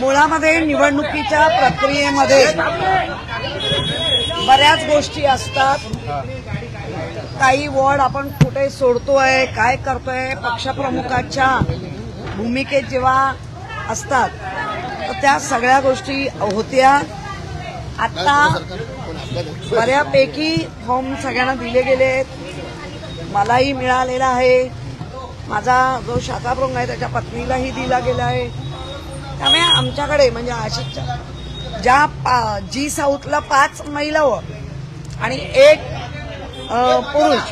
मुळामध्ये निवडणुकीच्या प्रक्रियेमध्ये बऱ्याच गोष्टी असतात. काही वॉर्ड आपण कुठे सोडतोय, काय करतोय, पक्षप्रमुखाच्या भूमिकेत जेव्हा असतात तर त्या सगळ्या गोष्टी होत्या. आता बऱ्यापैकी फॉर्म सगळ्यांना दिले गेले आहेत, मलाही मिळालेला आहे, माझा जो शाखा प्रमुख आहे त्याच्या पत्नीलाही दिला गेला आहे. त्यामुळे आमच्याकडे म्हणजे आशिषच्या जी साऊथला 5 महिला आणि 1 पुरुष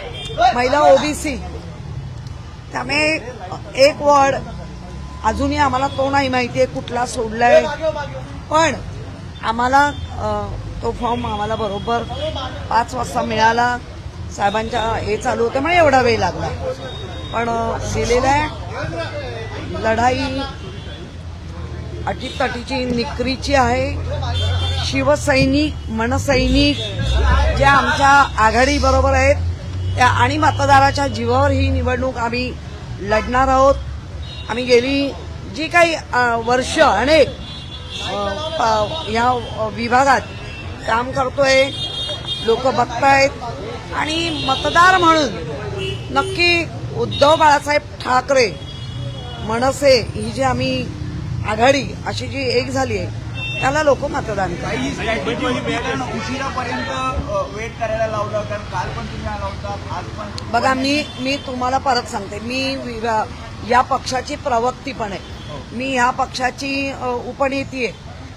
महिला ओबीसी, त्यामुळे 1 वॉर्ड अजूनही आम्हाला तो नाही माहितीये कुठला सोडलाय, पण आम्हाला तो फॉर्म आम्हाला बरोबर 5 वाजता मिळाला. साहेबांच्या हे चालू होतं म्हणजे एवढा वेळ लागला, पण दिलेला आहे. लढाई अटीतटीची निकरीची आहे. शिवसैनिक मनसैनिक जे आमच्या आघाडी बरोबर आहेत त्या आणि मतदाराच्या जीवावर ही निवडणूक आम्ही लढणार आहोत. आम्ही गेली जी काही वर्ष अनेक या विभागात काम करतोय, लोक बघतायत आणि मतदार म्हणून नक्की उद्धव बाळासाहेब ठाकरे मनसे ही जी आम्ही आघाडी अशी जी एक झाली आहे त्याला लोक मतदान उशिरापर्यंत वेट करायला लावलं, कारण काल पण तुम्ही आला होता, आज पण. बघा, मी तुम्हाला परत सांगते, मी या पक्षाची प्रवक्ती पण आहे, मी ह्या पक्षाची उपनेती आहे,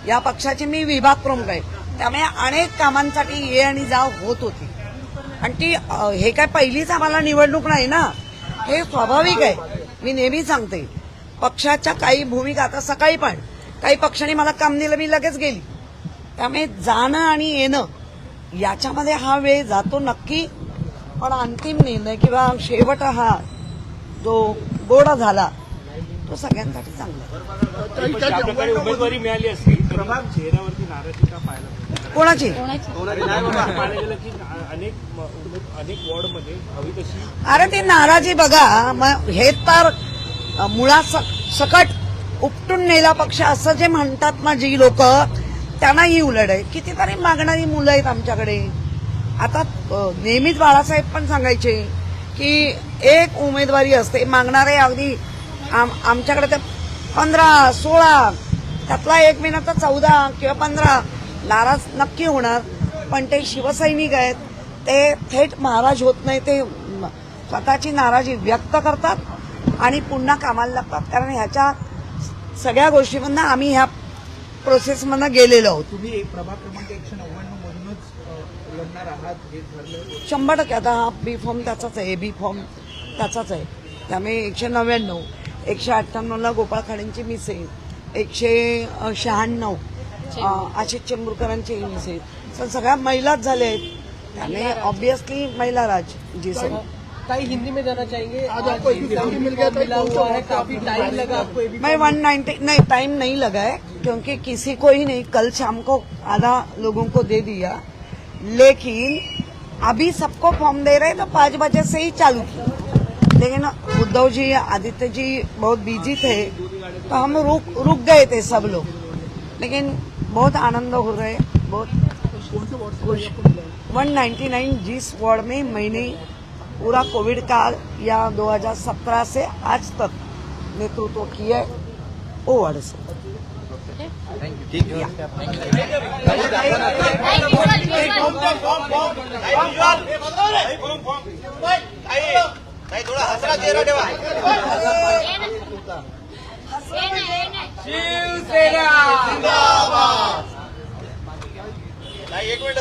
या पक्षाचे मी विभाग प्रमुख आहे. त्यामुळे अनेक कामांसाठी ये आणि जा होत होती आणि ती हे काय पहिलीच आम्हाला निवडणूक नाही ना, हे स्वाभाविक आहे. मी नेहमी सांगते पक्षाच्या काही भूमिका, आता सकाळी पण काही पक्षांनी मला काम दिलं, मी लगेच गेली. त्यामुळे जाणं आणि येणं याच्यामध्ये हा वेळ जातो नक्की, पण अंतिम निर्णय किंवा शेवट हा जो गोडा झाला तो सगळ्यांसाठी चांगला. उमेदवारी मिळाली असती प्रभाग चेहऱ्यावरती नाराजी का पाहायला कोणाची? अनेक वॉर्डमध्ये हवी तशी. अरे ती नाराजी बघा, हे तर मुळात सकट उपटून नेला पक्ष असं जे म्हणतात ना जी लोक, त्यांना ही उलट आहे. कितीतरी मागणारी मुलं आहेत आमच्याकडे. आता नेहमीच बाळासाहेब पण सांगायचे की एक उमेदवारी असते, मागणारे अगदी आमच्याकडे ते 15-16, त्यातला एक महिना तर 14 किंवा 15 नाराज नक्की होणार. पण ते शिवसैनिक आहेत, ते थेट महाराज होत नाही, ते स्वतःची नाराजी व्यक्त करतात आणि पुन्हा कामाला लागतात. कारण ह्याच्या सगळ्या गोष्टीमधनं आम्ही ह्या प्रोसेसमधनं गेलेलो आहोत. तुम्ही प्रभाग क्रमांक 199 मधूनच लढणार आहात हे ठरलं 100%. आता हा बी फॉर्म त्याचाच आहे, बी फॉर्म त्याचाच आहे. त्यामुळे 199, 198ला गोपाळ खाडेंची मिस आहे, 196 आशिष चेंबूरकरांची मिस आहे. तर सगळ्या महिलाच झाल्या आहेत, त्यामुळे ऑब्वियसली महिला राज जी सर. ताई, हिंदी में जाना चाहेंगे? आज आपको हिंदी मिल गया, मिला हुआ है, काफी टाइम लगा आपको? मैं 190 नहीं, टाइम नहीं लगा है क्योंकि किसी को ही नहीं, कल शाम को आधा लोगों को दे दिया, लेकिन अभी सबको फॉर्म दे रहे तो 5 बजे से ही चालू किया. लेकिन उद्धव जी, आदित्य जी बहुत बिजी थे तो हम रुक गए थे सब लोग, लेकिन बहुत आनंद हो रहे, बहुत खुश. 199 जिस वार्ड में मैंने पूरा कोविड काल या 2017 से आज तक नेतृत्व किया है, वो वार्ड से. थोड़ा हसरा चेहरा ठेवा. शिवसेना जिंदाबाद. एक मिनिट.